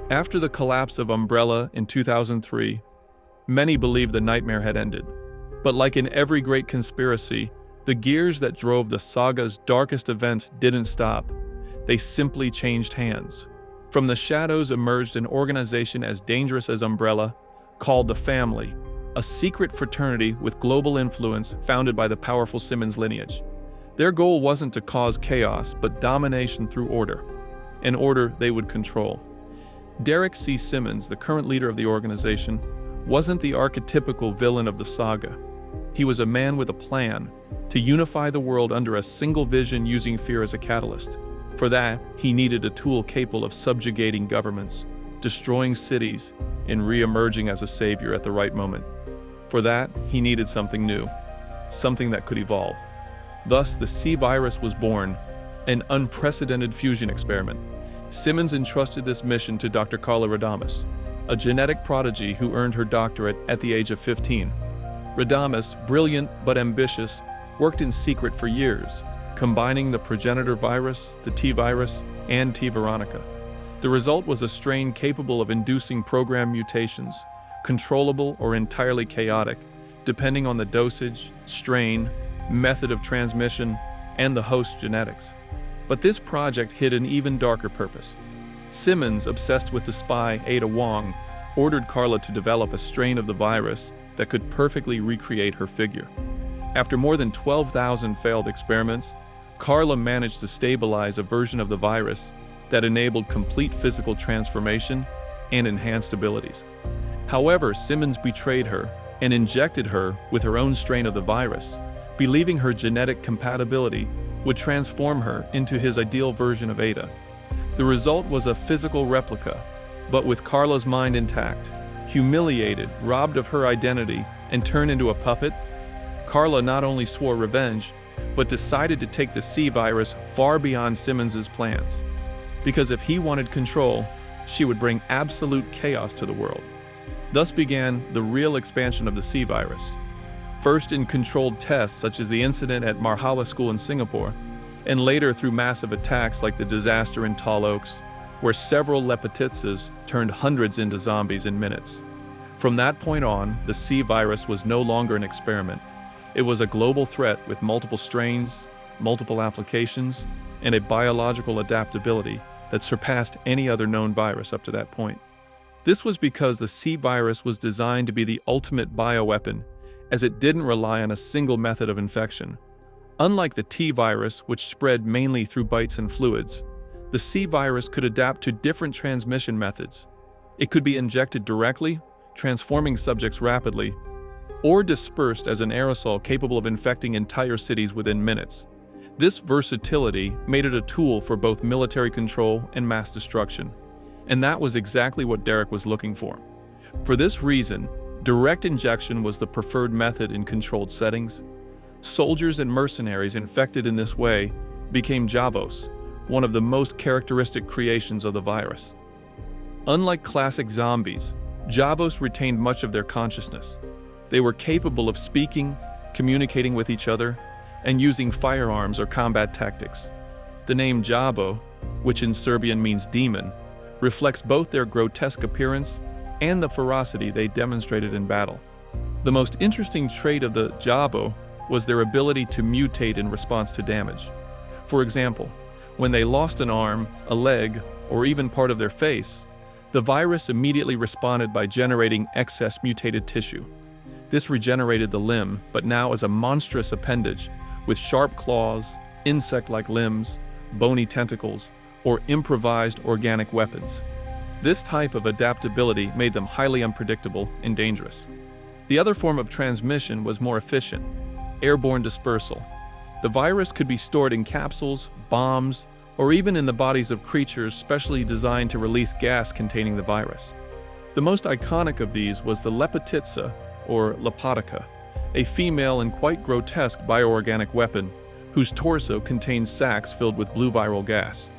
After the collapse of Umbrella in 2003, many believed the nightmare had ended. But like in every great conspiracy, the gears that drove the saga's darkest events didn't stop. They simply changed hands. From the shadows emerged an organization as dangerous as Umbrella, called the Family, a secret fraternity with global influence founded by the powerful Simmons lineage. Their goal wasn't to cause chaos, but domination through order, an order they would control. Derek C. Simmons, the current leader of the organization, wasn't the archetypical villain of the saga. He was a man with a plan to unify the world under a single vision using fear as a catalyst. For that, he needed a tool capable of subjugating governments, destroying cities, and re-emerging as a savior at the right moment. For that, he needed something new, something that could evolve. Thus, the C virus was born, an unprecedented fusion experiment. Simmons entrusted this mission to Dr. Carla Radamés, a genetic prodigy who earned her doctorate at the age of 15. Radamés, brilliant but ambitious, worked in secret for years, combining the progenitor virus, the T virus, and T Veronica. The result was a strain capable of inducing program mutations, controllable or entirely chaotic, depending on the dosage, strain, method of transmission, and the host genetics. But this project hid an even darker purpose. Simmons, obsessed with the spy Ada Wong, ordered Carla to develop a strain of the virus that could perfectly recreate her figure. After more than 12,000 failed experiments, Carla managed to stabilize a version of the virus that enabled complete physical transformation and enhanced abilities. However, Simmons betrayed her and injected her with her own strain of the virus, believing her genetic compatibility would transform her into his ideal version of Ada. The result was a physical replica, but with Carla's mind intact. Humiliated, robbed of her identity, and turned into a puppet, Carla not only swore revenge, but decided to take the C virus far beyond Simmons's plans. Because if he wanted control, she would bring absolute chaos to the world. Thus began the real expansion of the C virus. First in controlled tests such as the incident at Marhawa school in Singapore, and later through massive attacks like the disaster in Tall Oaks, where several Lepotitsas turned hundreds into zombies in minutes. From that point on, the C virus was no longer an experiment. It was a global threat with multiple strains, multiple applications, and a biological adaptability that surpassed any other known virus up to that point. This was because the C virus was designed to be the ultimate bioweapon, as it didn't rely on a single method of infection. Unlike the T virus, which spread mainly through bites and fluids, the C virus could adapt to different transmission methods. It could be injected directly, transforming subjects rapidly, or dispersed as an aerosol capable of infecting entire cities within minutes. This versatility made it a tool for both military control and mass destruction. And that was exactly what Derek was looking for. For this reason, direct injection was the preferred method in controlled settings. Soldiers and mercenaries infected in this way became JAOS, one of the most characteristic creations of the virus. Unlike classic zombies, JAOS retained much of their consciousness. They were capable of speaking, communicating with each other, and using firearms or combat tactics. The name Jabo, which in Serbian means demon, reflects both their grotesque appearance and the ferocity they demonstrated in battle. The most interesting trait of the Jabo was their ability to mutate in response to damage. For example, when they lost an arm, a leg, or even part of their face, the virus immediately responded by generating excess mutated tissue. This regenerated the limb, but now as a monstrous appendage with sharp claws, insect-like limbs, bony tentacles, or improvised organic weapons. This type of adaptability made them highly unpredictable and dangerous. The other form of transmission was more efficient: airborne dispersal. The virus could be stored in capsules, bombs, or even in the bodies of creatures specially designed to release gas containing the virus. The most iconic of these was the Lepotitsa, or Lepotitsa, a female and quite grotesque bioorganic weapon whose torso contained sacs filled with blue viral gas.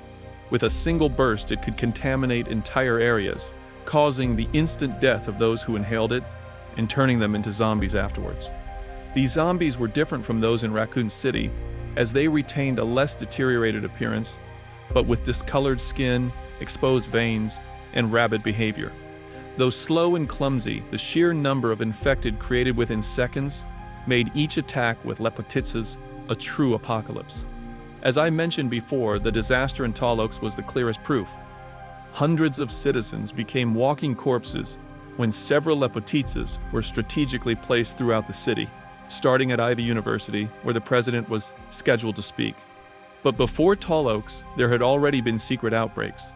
With a single burst, it could contaminate entire areas, causing the instant death of those who inhaled it and turning them into zombies afterwards. These zombies were different from those in Raccoon City, as they retained a less deteriorated appearance, but with discolored skin, exposed veins, and rabid behavior. Though slow and clumsy, the sheer number of infected created within seconds made each attack with Lepotitsas a true apocalypse. As I mentioned before, the disaster in Talox was the clearest proof. Hundreds of citizens became walking corpses when several Lepotitsas were strategically placed throughout the city, starting at Ivy University, where the president was scheduled to speak. But before Talox, there had already been secret outbreaks.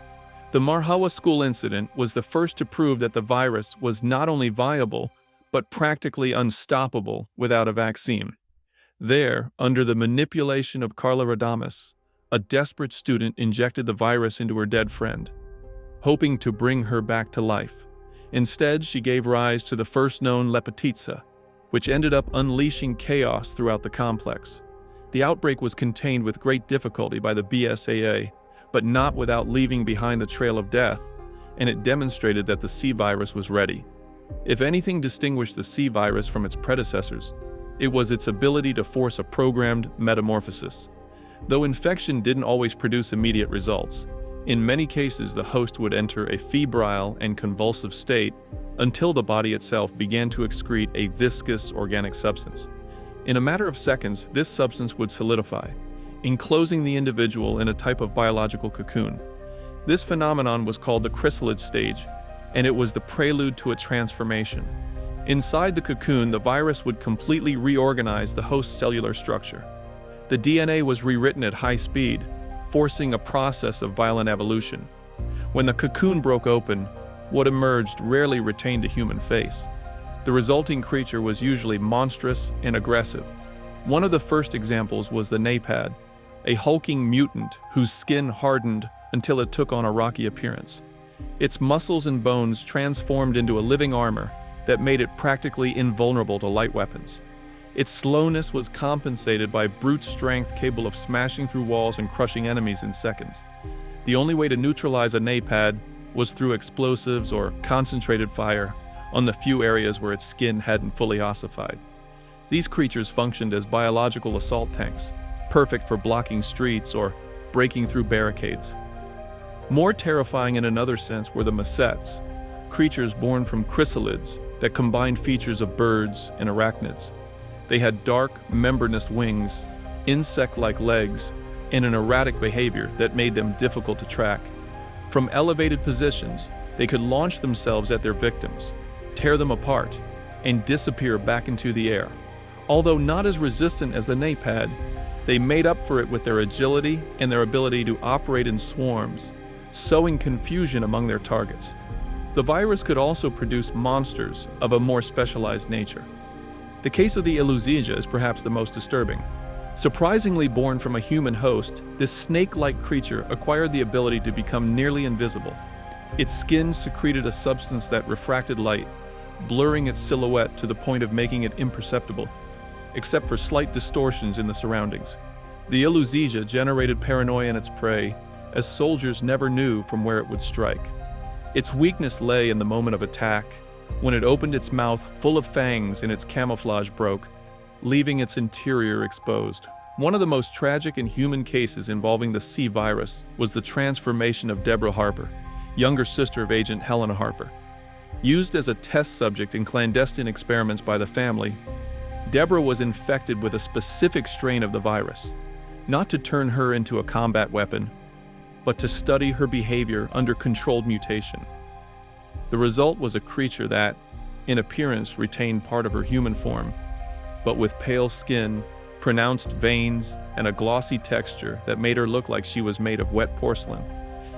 The Marhawa school incident was the first to prove that the virus was not only viable, but practically unstoppable without a vaccine. There, under the manipulation of Carla Radamés, a desperate student injected the virus into her dead friend, hoping to bring her back to life. Instead, she gave rise to the first known Lepotitsa, which ended up unleashing chaos throughout the complex. The outbreak was contained with great difficulty by the BSAA, but not without leaving behind the trail of death, and it demonstrated that the C virus was ready. If anything distinguished the C virus from its predecessors, it was its ability to force a programmed metamorphosis. Though infection didn't always produce immediate results, in many cases the host would enter a febrile and convulsive state until the body itself began to excrete a viscous organic substance. In a matter of seconds, this substance would solidify, enclosing the individual in a type of biological cocoon. This phenomenon was called the chrysalid stage, and it was the prelude to a transformation. Inside the cocoon, the virus would completely reorganize the host's cellular structure. The DNA was rewritten at high speed, forcing a process of violent evolution. When the cocoon broke open, what emerged rarely retained a human face. The resulting creature was usually monstrous and aggressive. One of the first examples was the Napad, a hulking mutant whose skin hardened until it took on a rocky appearance. Its muscles and bones transformed into a living armor that made it practically invulnerable to light weapons. Its slowness was compensated by brute strength capable of smashing through walls and crushing enemies in seconds. The only way to neutralize a Napad was through explosives or concentrated fire on the few areas where its skin hadn't fully ossified. These creatures functioned as biological assault tanks, perfect for blocking streets or breaking through barricades. More terrifying in another sense were the Mutants, creatures born from chrysalids that combined features of birds and arachnids. They had dark, membranous wings, insect-like legs, and an erratic behavior that made them difficult to track. From elevated positions, they could launch themselves at their victims, tear them apart, and disappear back into the air. Although not as resistant as the Napad, they made up for it with their agility and their ability to operate in swarms, sowing confusion among their targets. The virus could also produce monsters of a more specialized nature. The case of the Lepotitsa is perhaps the most disturbing. Surprisingly born from a human host, this snake-like creature acquired the ability to become nearly invisible. Its skin secreted a substance that refracted light, blurring its silhouette to the point of making it imperceptible, except for slight distortions in the surroundings. The Lepotitsa generated paranoia in its prey, as soldiers never knew from where it would strike. Its weakness lay in the moment of attack, when it opened its mouth full of fangs and its camouflage broke, leaving its interior exposed. One of the most tragic and human cases involving the C virus was the transformation of Deborah Harper, younger sister of Agent Helena Harper. Used as a test subject in clandestine experiments by the family, Deborah was infected with a specific strain of the virus, not to turn her into a combat weapon, but to study her behavior under controlled mutation. The result was a creature that, in appearance, retained part of her human form, but with pale skin, pronounced veins, and a glossy texture that made her look like she was made of wet porcelain.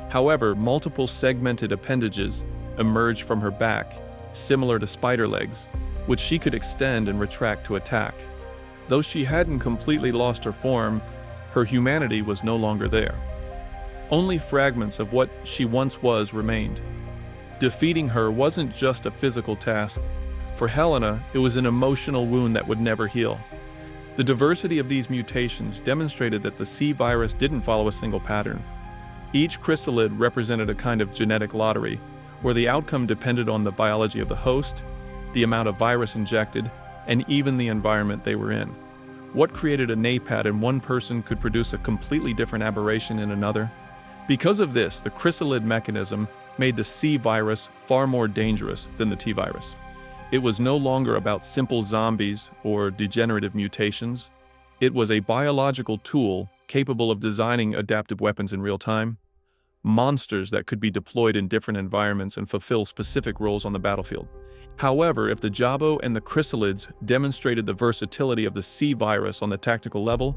However, multiple segmented appendages emerged from her back, similar to spider legs, which she could extend and retract to attack. Though she hadn't completely lost her form, her humanity was no longer there. Only fragments of what she once was remained. Defeating her wasn't just a physical task. For Helena, it was an emotional wound that would never heal. The diversity of these mutations demonstrated that the C virus didn't follow a single pattern. Each chrysalid represented a kind of genetic lottery, where the outcome depended on the biology of the host, the amount of virus injected, and even the environment they were in. What created a Napad in one person could produce a completely different aberration in another. Because of this, the chrysalid mechanism made the C virus far more dangerous than the T virus. It was no longer about simple zombies or degenerative mutations. It was a biological tool capable of designing adaptive weapons in real time, monsters that could be deployed in different environments and fulfill specific roles on the battlefield. However, if the Jabo and the chrysalids demonstrated the versatility of the C virus on the tactical level,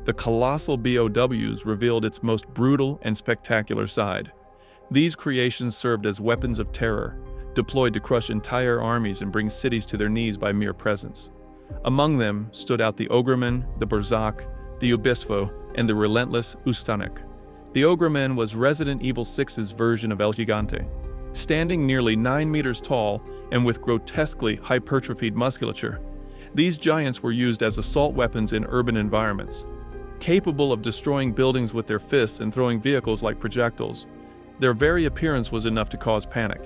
the Colossal BOWs revealed its most brutal and spectacular side. These creations served as weapons of terror, deployed to crush entire armies and bring cities to their knees by mere presence. Among them stood out the Ogremon, the Berzak, the Ubisfo, and the relentless Ustanak. The Ogremon was Resident Evil 6's version of El Gigante. Standing nearly 9 meters tall and with grotesquely hypertrophied musculature, these giants were used as assault weapons in urban environments. Capable of destroying buildings with their fists and throwing vehicles like projectiles, their very appearance was enough to cause panic.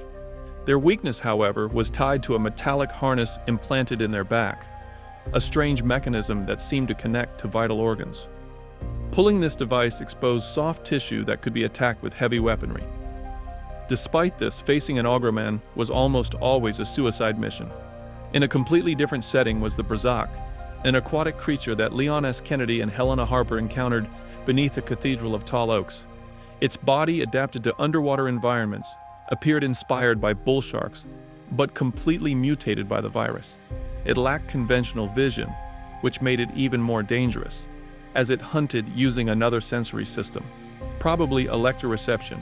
Their weakness, however, was tied to a metallic harness implanted in their back, a strange mechanism that seemed to connect to vital organs. Pulling this device exposed soft tissue that could be attacked with heavy weaponry. Despite this, facing an Ogremon was almost always a suicide mission. In a completely different setting was the Berzak, an aquatic creature that Leon S. Kennedy and Helena Harper encountered beneath the Cathedral of Tall Oaks. Its body, adapted to underwater environments, appeared inspired by bull sharks, but completely mutated by the virus. It lacked conventional vision, which made it even more dangerous, as it hunted using another sensory system, probably electroreception,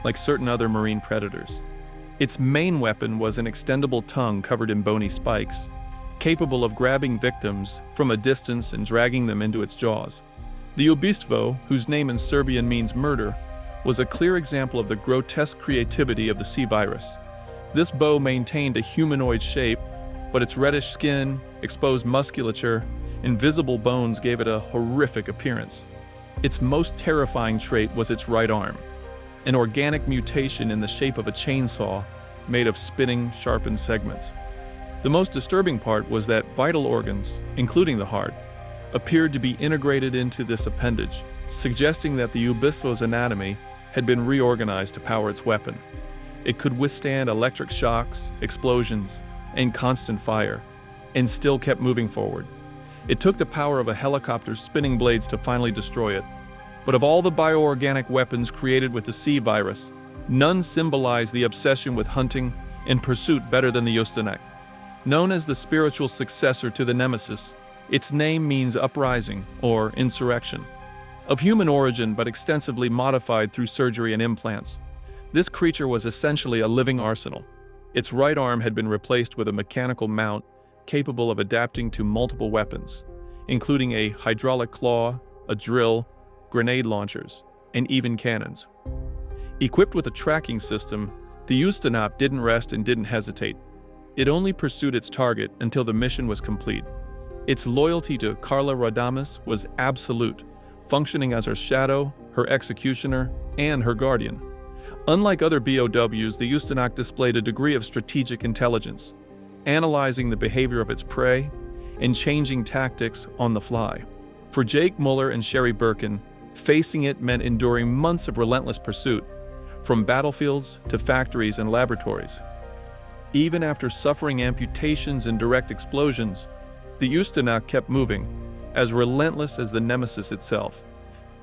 like certain other marine predators. Its main weapon was an extendable tongue covered in bony spikes, capable of grabbing victims from a distance and dragging them into its jaws. The Ubistvo, whose name in Serbian means murder, was a clear example of the grotesque creativity of the C virus. This bow maintained a humanoid shape, but its reddish skin, exposed musculature, and visible bones gave it a horrific appearance. Its most terrifying trait was its right arm, an organic mutation in the shape of a chainsaw made of spinning, sharpened segments. The most disturbing part was that vital organs, including the heart, appeared to be integrated into this appendage, suggesting that the Ubisvo's anatomy had been reorganized to power its weapon. It could withstand electric shocks, explosions, and constant fire, and still kept moving forward. It took the power of a helicopter's spinning blades to finally destroy it. But of all the bioorganic weapons created with the C virus, none symbolize the obsession with hunting and pursuit better than the Ustanak. Known as the spiritual successor to the Nemesis, its name means uprising or insurrection. Of human origin but extensively modified through surgery and implants, this creature was essentially a living arsenal. Its right arm had been replaced with a mechanical mount capable of adapting to multiple weapons, including a hydraulic claw, a drill, grenade launchers, and even cannons. Equipped with a tracking system, the Ustanak didn't rest and didn't hesitate. It only pursued its target until the mission was complete. Its loyalty to Carla Radamés was absolute, functioning as her shadow, her executioner, and her guardian. Unlike other BOWs, the Ustanak displayed a degree of strategic intelligence, analyzing the behavior of its prey and changing tactics on the fly. For Jake Muller and Sherry Birkin, facing it meant enduring months of relentless pursuit, from battlefields to factories and laboratories. Even after suffering amputations and direct explosions, the Ustanak kept moving, as relentless as the Nemesis itself.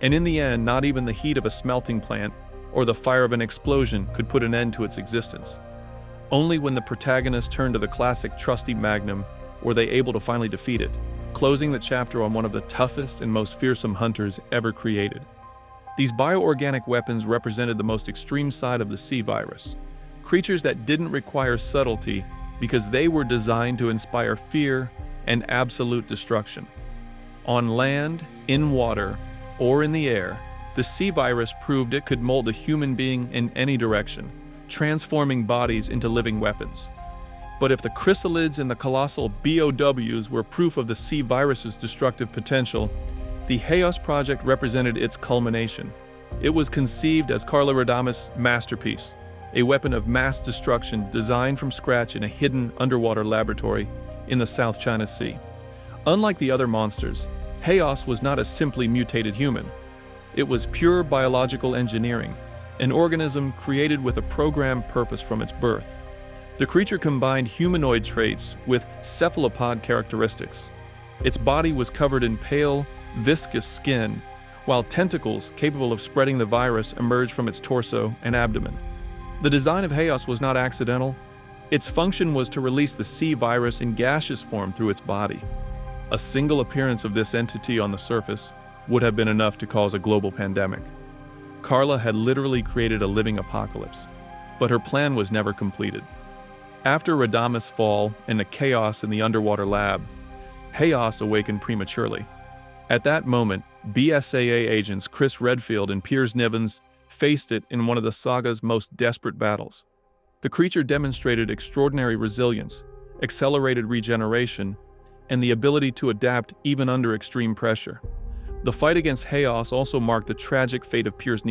And in the end, not even the heat of a smelting plant or the fire of an explosion could put an end to its existence. Only when the protagonist turned to the classic trusty Magnum were they able to finally defeat it, closing the chapter on one of the toughest and most fearsome hunters ever created. These bioorganic weapons represented the most extreme side of the C virus, creatures that didn't require subtlety because they were designed to inspire fear and absolute destruction. On land, in water, or in the air, the C virus proved it could mold a human being in any direction, transforming bodies into living weapons. But if the chrysalids and the Colossal BOWs were proof of the C virus's destructive potential, the HAOS project represented its culmination. It was conceived as Carla Radamés' masterpiece, a weapon of mass destruction designed from scratch in a hidden underwater laboratory in the South China Sea. Unlike the other monsters, HAOS was not a simply mutated human. It was pure biological engineering, an organism created with a programmed purpose from its birth. The creature combined humanoid traits with cephalopod characteristics. Its body was covered in pale, viscous skin, while tentacles capable of spreading the virus emerged from its torso and abdomen. The design of HAOS was not accidental. Its function was to release the C virus in gaseous form through its body. A single appearance of this entity on the surface would have been enough to cause a global pandemic. Carla had literally created a living apocalypse, but her plan was never completed. After Radamés' fall and the chaos in the underwater lab, HAOS awakened prematurely. At that moment, BSAA agents Chris Redfield and Piers faced it in one of the saga's most desperate battles. The creature demonstrated extraordinary resilience, accelerated regeneration, and the ability to adapt even under extreme pressure. The fight against HAOS also marked the tragic fate of Piers,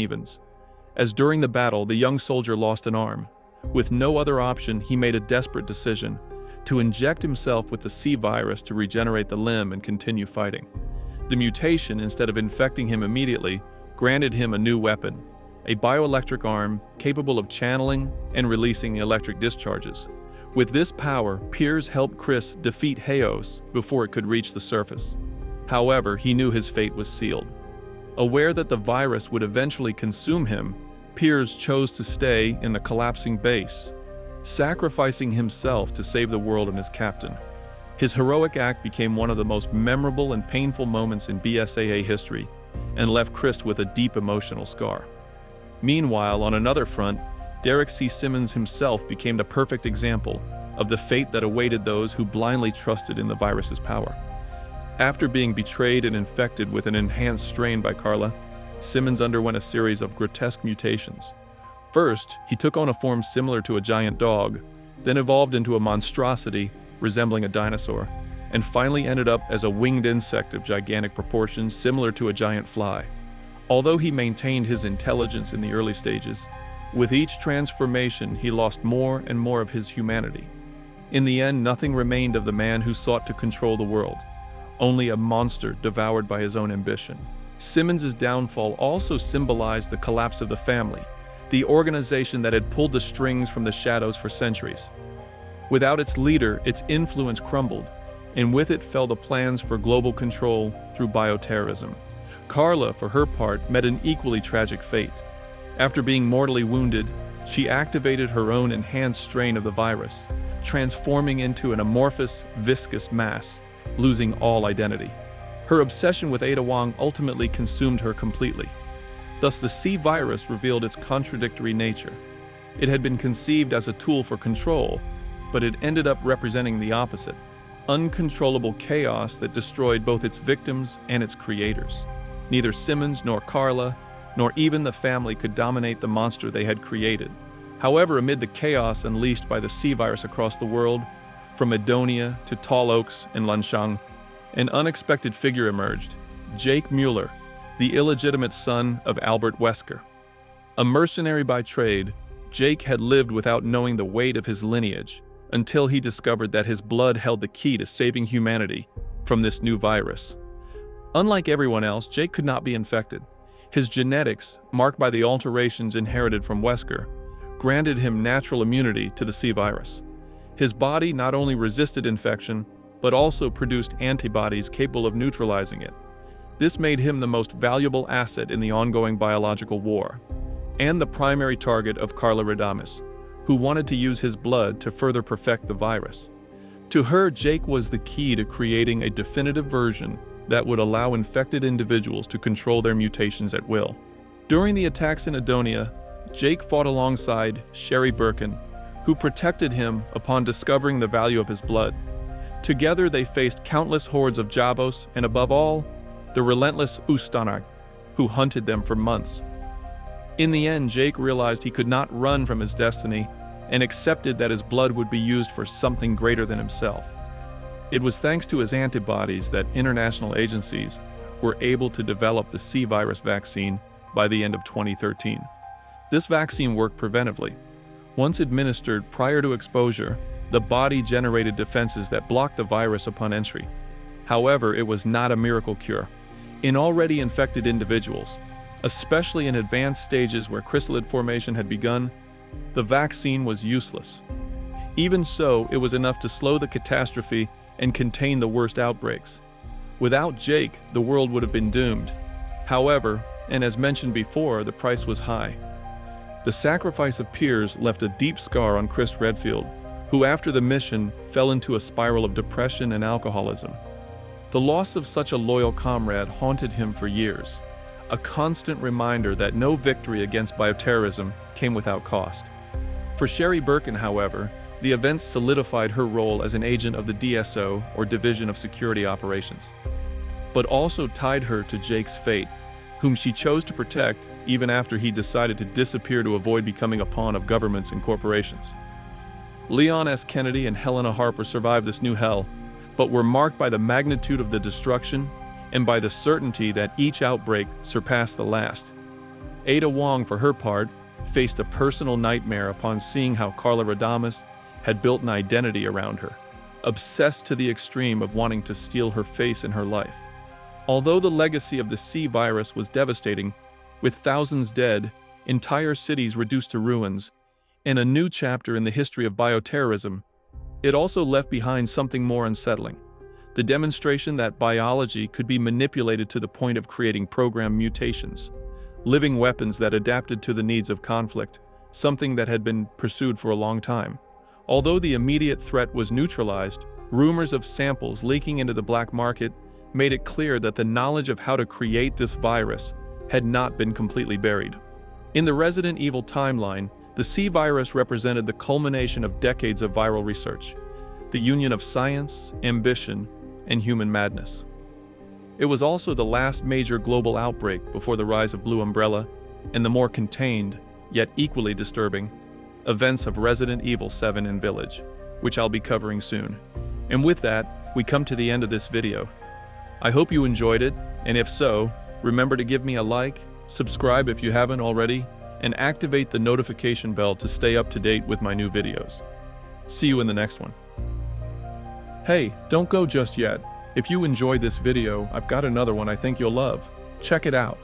as during the battle the young soldier lost an arm. With no other option, he made a desperate decision to inject himself with the C virus to regenerate the limb and continue fighting. The mutation, instead of infecting him immediately, granted him a new weapon, a bioelectric arm capable of channeling and releasing electric discharges. With this power, Piers helped Chris defeat HAOS before it could reach the surface. However, he knew his fate was sealed. Aware that the virus would eventually consume him, Piers chose to stay in the collapsing base, sacrificing himself to save the world and his captain. His heroic act became one of the most memorable and painful moments in BSAA history and left Chris with a deep emotional scar. Meanwhile, on another front, Derek C. Simmons himself became the perfect example of the fate that awaited those who blindly trusted in the virus's power. After being betrayed and infected with an enhanced strain by Carla, Simmons underwent a series of grotesque mutations. First, he took on a form similar to a giant dog, then evolved into a monstrosity resembling a dinosaur, and finally ended up as a winged insect of gigantic proportions similar to a giant fly. Although he maintained his intelligence in the early stages, with each transformation he lost more and more of his humanity. In the end, nothing remained of the man who sought to control the world, only a monster devoured by his own ambition. Simmons' downfall also symbolized the collapse of the family, the organization that had pulled the strings from the shadows for centuries. Without its leader, its influence crumbled, and with it fell the plans for global control through bioterrorism. Carla, for her part, met an equally tragic fate. After being mortally wounded, she activated her own enhanced strain of the virus, transforming into an amorphous, viscous mass, losing all identity. Her obsession with Ada Wong ultimately consumed her completely. Thus, the C virus revealed its contradictory nature. It had been conceived as a tool for control, but it ended up representing the opposite: uncontrollable chaos that destroyed both its victims and its creators. Neither Simmons nor Carla, nor even the family could dominate the monster they had created. However, amid the chaos unleashed by the C virus across the world, from Edonia to Tall Oaks and Lanshan, an unexpected figure emerged: Jake Mueller, the illegitimate son of Albert Wesker. A mercenary by trade, Jake had lived without knowing the weight of his lineage until he discovered that his blood held the key to saving humanity from this new virus. Unlike everyone else, Jake could not be infected. His genetics, marked by the alterations inherited from Wesker, granted him natural immunity to the C virus. His body not only resisted infection, but also produced antibodies capable of neutralizing it. This made him the most valuable asset in the ongoing biological war, and the primary target of Carla Radamés, who wanted to use his blood to further perfect the virus. To her, Jake was the key to creating a definitive version that would allow infected individuals to control their mutations at will. During the attacks in Edonia, Jake fought alongside Sherry Birkin, who protected him upon discovering the value of his blood. Together they faced countless hordes of Jabos and, above all, the relentless Ustanak, who hunted them for months. In the end, Jake realized he could not run from his destiny and accepted that his blood would be used for something greater than himself. It was thanks to his antibodies that international agencies were able to develop the C virus vaccine by the end of 2013. This vaccine worked preventively. Once administered prior to exposure, the body generated defenses that blocked the virus upon entry. However, it was not a miracle cure. In already infected individuals, Especially in advanced stages where chrysalid formation had begun, the vaccine was useless. Even so, it was enough to slow the catastrophe and contain the worst outbreaks. Without Jake, the world would have been doomed. However, and as mentioned before, the price was high. The sacrifice of Piers left a deep scar on Chris Redfield, who after the mission fell into a spiral of depression and alcoholism. The loss of such a loyal comrade haunted him for years, a constant reminder that no victory against bioterrorism came without cost. For Sherry Birkin, however, the events solidified her role as an agent of the DSO, or Division of Security Operations, but also tied her to Jake's fate, whom she chose to protect even after he decided to disappear to avoid becoming a pawn of governments and corporations. Leon S. Kennedy and Helena Harper survived this new hell, but were marked by the magnitude of the destruction and by the certainty that each outbreak surpassed the last. Ada Wong, for her part, faced a personal nightmare upon seeing how Carla Radamés had built an identity around her, obsessed to the extreme of wanting to steal her face and her life. Although the legacy of the C virus was devastating, with thousands dead, entire cities reduced to ruins, and a new chapter in the history of bioterrorism, it also left behind something more unsettling: the demonstration that biology could be manipulated to the point of creating programmed mutations, living weapons that adapted to the needs of conflict, something that had been pursued for a long time. Although the immediate threat was neutralized, rumors of samples leaking into the black market made it clear that the knowledge of how to create this virus had not been completely buried. In the Resident Evil timeline, the C virus represented the culmination of decades of viral research, the union of science, ambition, and human madness. It was also the last major global outbreak before the rise of Blue Umbrella and the more contained, yet equally disturbing, events of Resident Evil 7 and Village, which I'll be covering soon. And with that, we come to the end of this video. I hope you enjoyed it, and if so, remember to give me a like, subscribe if you haven't already, and activate the notification bell to stay up to date with my new videos. See you in the next one. Hey, don't go just yet. If you enjoyed this video, I've got another one I think you'll love. Check it out.